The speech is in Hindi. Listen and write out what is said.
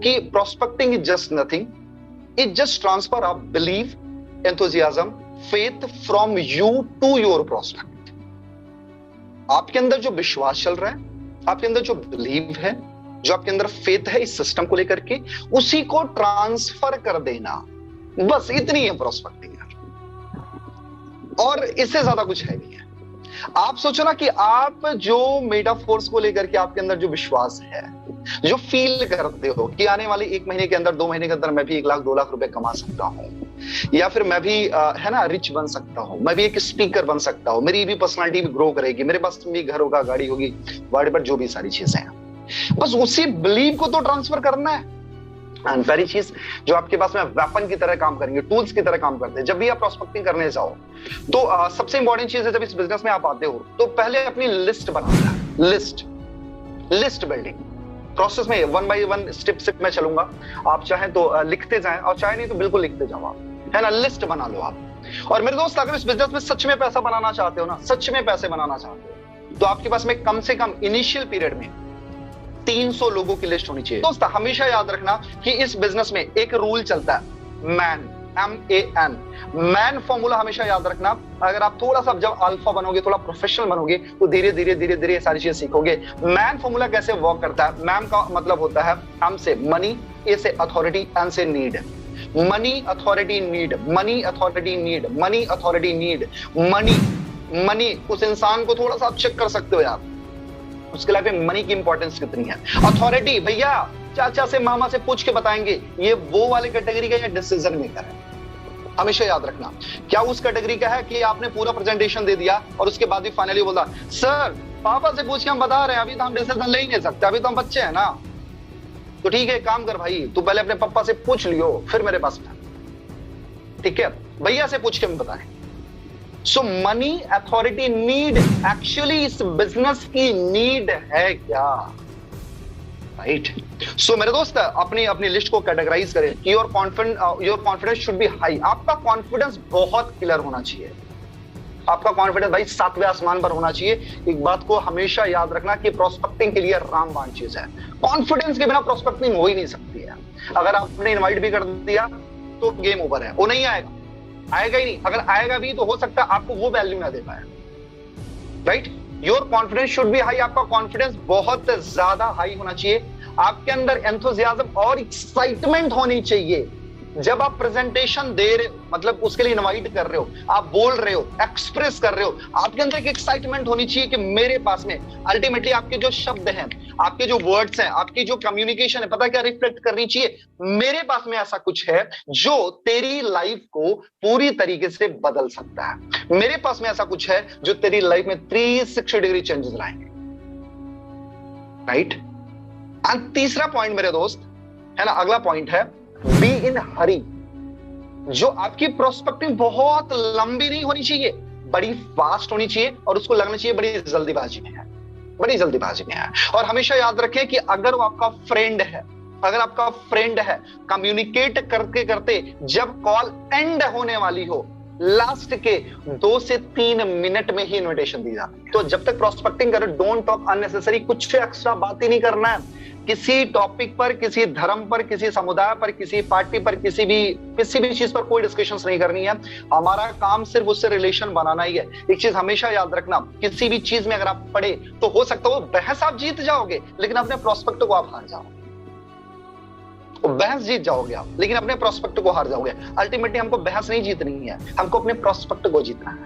कि prospecting is just nothing, it just transfer of believe, enthusiasm, faith from you to your prospect. आपके अंदर जो विश्वास चल रहा है, आपके अंदर जो बिलीव है, जो आपके अंदर फेथ है इस सिस्टम को लेकर के, उसी को ट्रांसफर कर देना, बस इतनी है प्रोस्पेक्टिंग यार। और इससे ज्यादा कुछ है नहीं है। आप सोचो ना कि आप जो मेटाफोर्स को लेकर के आपके अंदर जो विश्वास है, जो फील करते हो कि आने वाले 1 महीने के अंदर, 2 महीने के अंदर मैं भी 1 लाख 2 लाख रुपए कमा सकता हूं, या फिर मैं भी है ना रिच बन सकता हूं, मैं भी एक स्पीकर बन सकता हूं, मेरी भी पर्सनालिटी भी ग्रो करेगी, मेरे पास भी घर होगा, गाड़ी होगी, वर्ल्ड पर जो भी सारी चीजें हैं, बस उसी बिलीव को तो ट्रांसफर करना है। एंड सारी चीज जो आपके पास में वेपन की तरह काम करेंगे, टूल्स की तरह काम करते हैं। जब भी आप प्रोस्पेक्टिंग करने जाओ तो सबसे इंपॉर्टेंट चीज है, जब इस बिजनेस में आप आते हो तो पहले अपनी लिस्ट बनाना है। लिस्ट बिल्डिंग प्रोसेस में 1 बाय 1 स्टेप में चलूंगा। आप चाहें तो लिखते जाएं और चाहे नहीं तो बिल्कुल लिखते जाओ आप, है ना। लिस्ट बना लो आप। और मेरे दोस्त, अगर इस बिजनेस में सच में पैसा बनाना चाहते हो ना, सच में पैसे बनाना चाहते हो, तो आपके पास में कम से कम इनिशियल पीरियड में 300 लोगों की लिस्ट होनी चाहिए। दोस्त हमेशा याद रखना कि इस बिजनेस में एक रूल चलता है, मैन, MAN, मैन फॉर्मूला हमेशा याद रखना। अगर आप थोड़ा सा जब अल्फा बनोगे, थोड़ा प्रोफेशनल बनोगे, तो धीरे धीरे सारी चीजें सीखोगे। मैन फॉर्मूला कैसे वर्क करता है? मैन का मतलब होता है M से मनी, A से अथॉरिटी, N से need. Money, authority, need, money, authority, need, money, authority, need, money. उस इंसान को थोड़ा सा आप चेक कर सकते हो यार, उसके लाइफ में मनी की इंपॉर्टेंस कितनी है। अथॉरिटी, भैया चाचा से मामा से पूछ के बताएंगे ये वो वाले कैटेगरी का या डिसीजन मेकर है। हमेशा याद रखना, क्या उस कैटेगरी का है कि आपने पूरा प्रेजेंटेशन दे दिया और उसके बाद भी फाइनली बोला सर पापा से पूछ के हम बता रहे हैं, अभी तो हम डिसीजन ले ही नहीं सकते, अभी तो हम बच्चे हैं ना। तो ठीक है, काम कर भाई, तू पहले अपने पापा से पूछ लियो फिर मेरे पास में, ठीक है, भैया से पूछ के हम बताएं। सो मनी, अथॉरिटी, नीड, एक्चुअली इस बिजनेस की नीड है क्या? राइट। सो मेरे दोस्त, अपनी लिस्ट को कैटेगराइज करें कि your confidence should be high. आपका कॉन्फिडेंस बहुत क्लियर होना चाहिए। आपका कॉन्फिडेंस भाई 7वें आसमान पर होना चाहिए। एक बात को हमेशा याद रखना कि प्रोस्पेक्टिंग के लिए रामबाण चीज है। कॉन्फिडेंस के बिना प्रोस्पेक्टिंग हो ही नहीं सकती है। अगर आपने इनवाइट भी कर दिया तो गेम ओवर है, वो नहीं आएगा ही नहीं। अगर आएगा भी तो हो सकता है आपको वो वैल्यू ना दे पाए। Right. Your confidence should be high. आपका कॉन्फिडेंस बहुत ज्यादा हाई होना चाहिए। आपके अंदर एंथुसियाज्म और एक्साइटमेंट होनी चाहिए। जब आप प्रेजेंटेशन दे रहे हो, मतलब उसके लिए इनवाइट कर रहे हो, आप बोल रहे हो, एक्सप्रेस कर रहे हो, आपके अंदर एक एक्साइटमेंट होनी चाहिए कि मेरे पास में अल्टीमेटली आपके जो शब्द हैं, आपके जो वर्ड्स हैं, आपकी जो कम्युनिकेशन है, पता क्या रिफ्लेक्ट करनी चाहिए? मेरे पास में ऐसा कुछ है जो तेरी लाइफ को पूरी तरीके से बदल सकता है। मेरे पास में ऐसा कुछ है जो तेरी लाइफ में 360 डिग्री चेंजेस लाएंगे। राइट। एंड तीसरा पॉइंट मेरे दोस्त, है ना, अगला पॉइंट है बी इन हरी। जो आपकी प्रोस्पेक्टिव बहुत लंबी नहीं होनी चाहिए, बड़ी फास्ट होनी चाहिए और उसको लगना चाहिए बड़ी जल्दीबाजी में है, बड़ी जल्दीबाजी में है। और हमेशा याद रखें कि अगर वो आपका फ्रेंड है, अगर आपका फ्रेंड है, कम्युनिकेट करते करते जब कॉल एंड होने वाली हो, लास्ट के 2 से 3 मिनट में ही इन्विटेशन दी जाती है। तो जब तक प्रोस्पेक्टिंग करो, डोंट टॉक अननेसेसरी, कुछ एक्स्ट्रा बात ही नहीं करना है। किसी टॉपिक पर, किसी धर्म पर, किसी समुदाय पर, किसी पार्टी पर, किसी भी चीज पर कोई डिस्कशंस नहीं करनी है। हमारा काम सिर्फ उससे रिलेशन बनाना ही है। एक चीज हमेशा याद रखना, किसी भी चीज में अगर आप पढ़े तो हो सकता है वो बहस आप जीत जाओगे, लेकिन अपने प्रोस्पेक्ट को आप हार जाओगे। बहस जीत जाओगे आप, लेकिन अपने प्रोस्पेक्ट को हार जाओगे। अल्टीमेटली हमको बहस नहीं जीतनी है, हमको अपने प्रोस्पेक्ट को जीतना है।